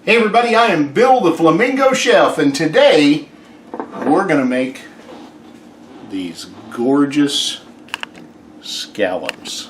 Hey everybody, I am Bill the Flamingo Chef, and today we're going to make these gorgeous scallops.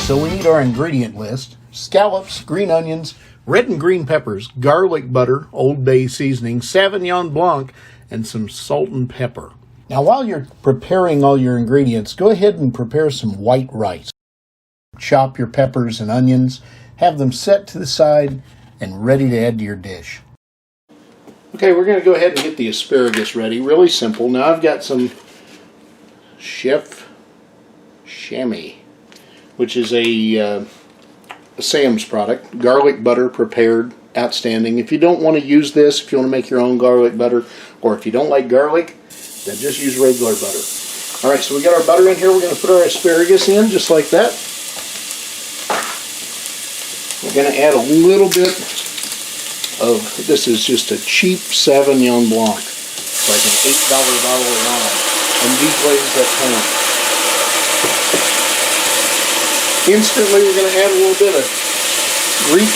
So we need our ingredient list: scallops, green onions, red and green peppers, garlic butter, Old Bay seasoning, Sauvignon Blanc, and some salt and pepper. Now while you're preparing all your ingredients, go ahead and prepare some white rice. Chop your peppers and onions, have them set to the side and ready to add to your dish. Okay, we're going to go ahead and get the asparagus ready. Really simple. Now I've got some Chef Chamois, which is a Sam's product. Garlic butter prepared, outstanding. If you don't want to use this, if you want to make your own garlic butter, or if you don't like garlic, then just use regular butter. Alright, so we got our butter in here. We're going to put our asparagus in just like that. We're going to add a little bit of, this is just a cheap Sauvignon Blanc. It's like an $8 bottle of wine. And deglaze that pan. Instantly, we're going to add a little bit of Greek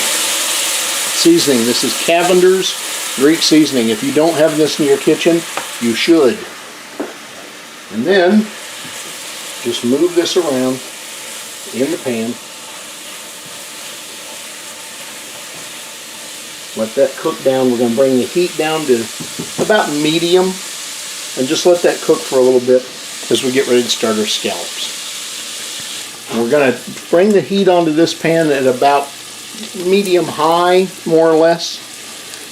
seasoning. This is Cavender's Greek seasoning. If you don't have this in your kitchen, you should. And then, just move this around in the pan. Let that cook down. We're going to bring the heat down to about medium. And just let that cook for a little bit as we get ready to start our scallops. We're going to bring the heat onto this pan at about medium-high, more or less.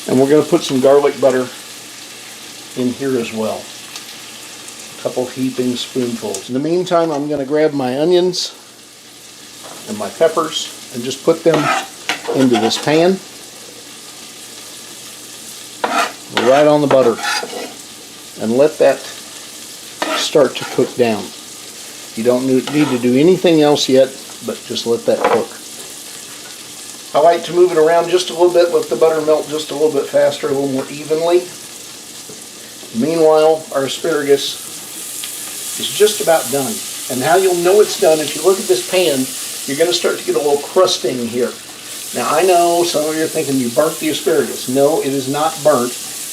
And we're going to put some garlic butter in here as well. A couple heaping spoonfuls. In the meantime, I'm going to grab my onions and my peppers and just put them into this pan. Right on the butter. And let that start to cook down. You don't need to do anything else yet, but just let that cook. I like to move it around just a little bit, let the butter melt just a little bit faster, a little more evenly. Meanwhile, our asparagus is just about done. And how you'll know it's done, if you look at this pan, you're going to start to get a little crusting here. Now I know some of you are thinking you burnt the asparagus. No, it is not burnt.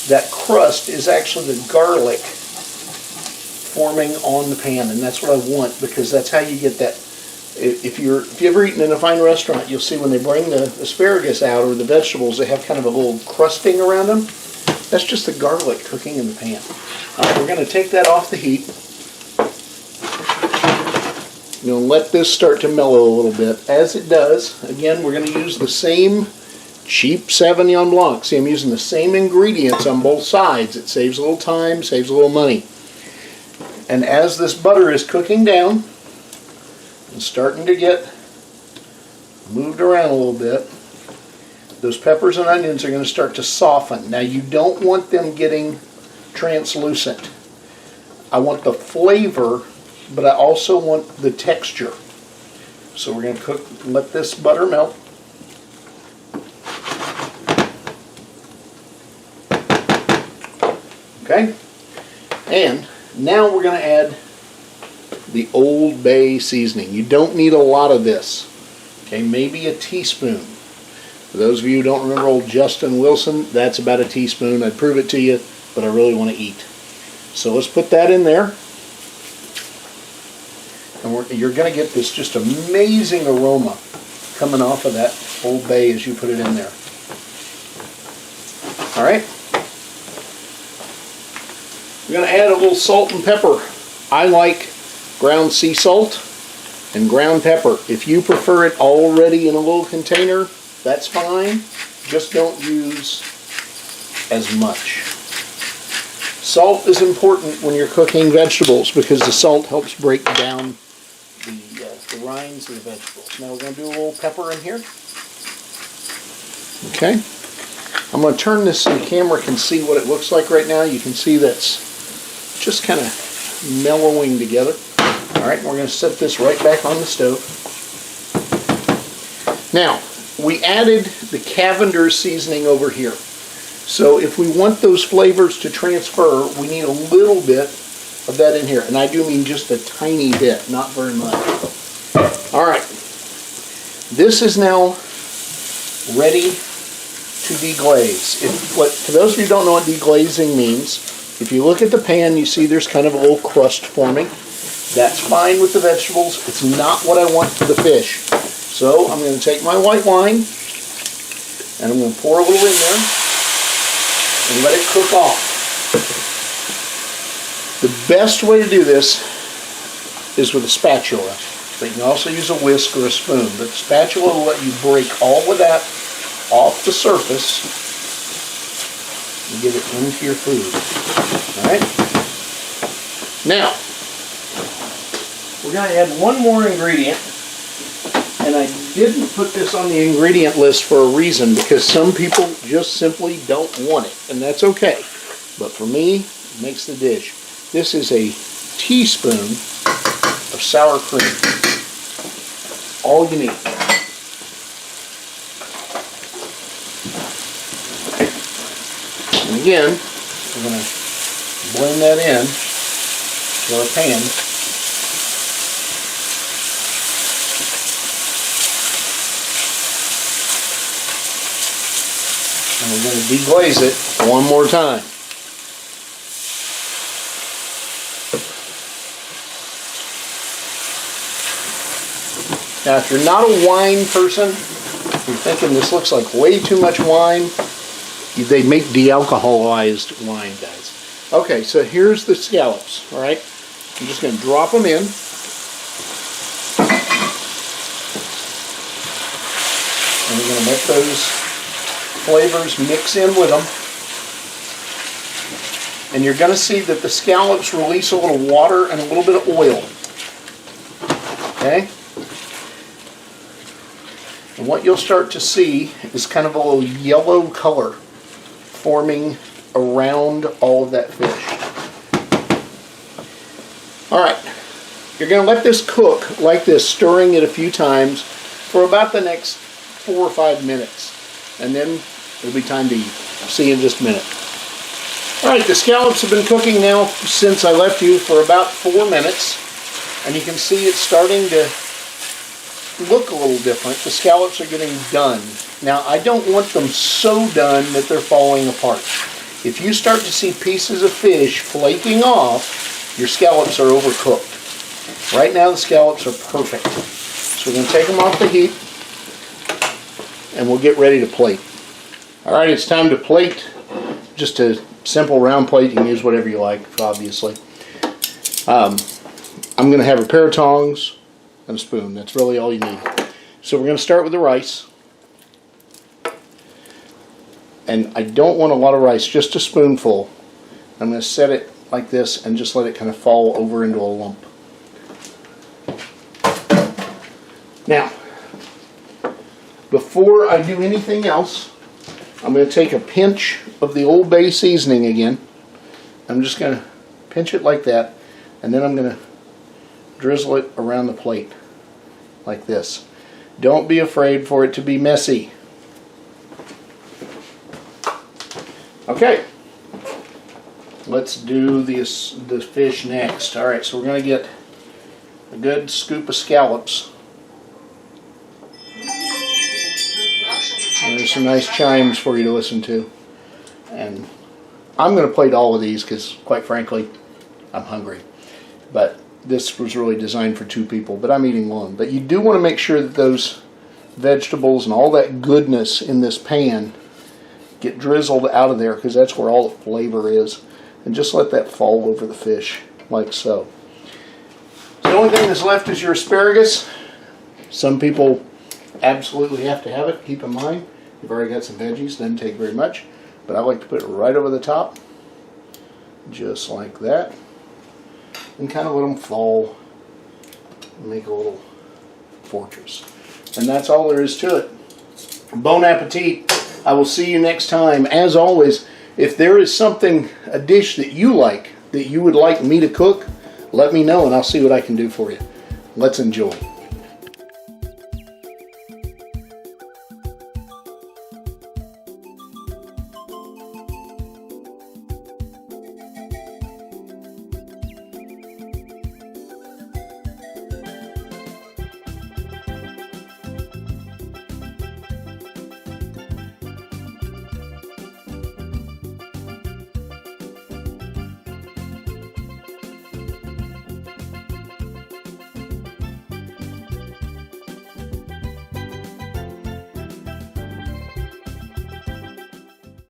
That crust is actually the garlic forming on the pan, and that's what I want, because that's how you get that. If you've ever eaten in a fine restaurant, you'll see when they bring the asparagus out or the vegetables, they have kind of a little crusting around them. That's just the garlic cooking in the pan. Alright, we're going to take that off the heat. You're going to let this start to mellow a little bit. As it does, again, we're going to use the same cheap Sauvignon Blanc. See, I'm using the same ingredients on both sides. It saves a little time, saves a little money. And as this butter is cooking down and starting to get moved around a little bit, those peppers and onions are going to start to soften. Now you don't want them getting translucent. I want the flavor, but I also want the texture. So we're going to cook, let this butter melt. Okay? And now we're going to add the Old Bay seasoning. You don't need a lot of this. Okay, maybe a teaspoon. For those of you who don't remember old Justin Wilson, that's about a teaspoon. I'd prove it to you, but I really want to eat. So let's put that in there. And you're going to get this just amazing aroma coming off of that Old Bay as you put it in there. Alright. We're going to add a little salt and pepper. I like ground sea salt and ground pepper. If you prefer it already in a little container, that's fine. Just don't use as much. Salt is important when you're cooking vegetables because the salt helps break down the rinds of the vegetables. Now we're going to do a little pepper in here. Okay. I'm going to turn this so the camera can see what it looks like right now. You can see that's just kind of mellowing together. Alright, we're going to set this right back on the stove. Now, we added the Cavender's seasoning over here. So if we want those flavors to transfer, we need a little bit of that in here. And I do mean just a tiny bit, not very much. All right. This is now ready to deglaze. For those of you who don't know what deglazing means, if you look at the pan, you see there's kind of a little crust forming. That's fine with the vegetables. It's not what I want for the fish. So I'm going to take my white wine and I'm going to pour a little in there and let it cook off. The best way to do this is with a spatula. But you can also use a whisk or a spoon. But the spatula will let you break all of that off the surface and get it into your food. Alright? Now, we're going to add one more ingredient. And I didn't put this on the ingredient list for a reason, because some people just simply don't want it. And that's okay. But for me, it makes the dish. This is a teaspoon of sour cream. All you need. And again, we're going to blend that in to our pan. And we're going to deglaze it one more time. Now, if you're not a wine person, you're thinking this looks like way too much wine, they make de-alcoholized wine, guys. Okay, so here's the scallops, all right? I'm just going to drop them in. And we're going to let those flavors mix in with them. And you're going to see that the scallops release a little water and a little bit of oil. Okay? And what you'll start to see is kind of a little yellow color forming around all of that fish. Alright, you're going to let this cook like this, stirring it a few times for about the next 4 or 5 minutes. And then it'll be time to eat. See you in just a minute. Alright, the scallops have been cooking now since I left you for about 4 minutes. And you can see it's starting to look a little different. The scallops are getting done. Now, I don't want them so done that they're falling apart. If you start to see pieces of fish flaking off, your scallops are overcooked. Right now, the scallops are perfect. So we're going to take them off the heat and we'll get ready to plate. Alright, it's time to plate. Just a simple round plate. You can use whatever you like, obviously. I'm going to have a pair of tongs and a spoon. That's really all you need. So we're going to start with the rice. And I don't want a lot of rice, just a spoonful. I'm going to set it like this and just let it kind of fall over into a lump. Now, before I do anything else, I'm going to take a pinch of the Old Bay seasoning again. I'm just going to pinch it like that, and then I'm going to drizzle it around the plate like this. Don't be afraid for it to be messy. Okay, let's do the fish next. Alright, so we're going to get a good scoop of scallops. And there's some nice chimes for you to listen to. And I'm going to plate all of these because, quite frankly, I'm hungry. But this was really designed for 2 people, but I'm eating one. But you do want to make sure that those vegetables and all that goodness in this pan get drizzled out of there, because that's where all the flavor is. And just let that fall over the fish, like so. So the only thing that's left is your asparagus. Some people absolutely have to have it. Keep in mind, you've already got some veggies, doesn't take very much. But I like to put it right over the top, just like that. And kind of let them fall and make a little fortress. And that's all there is to it. Bon appetit. I will see you next time. As always, if there is something, a dish that you like, that you would like me to cook, let me know and I'll see what I can do for you. Let's enjoy.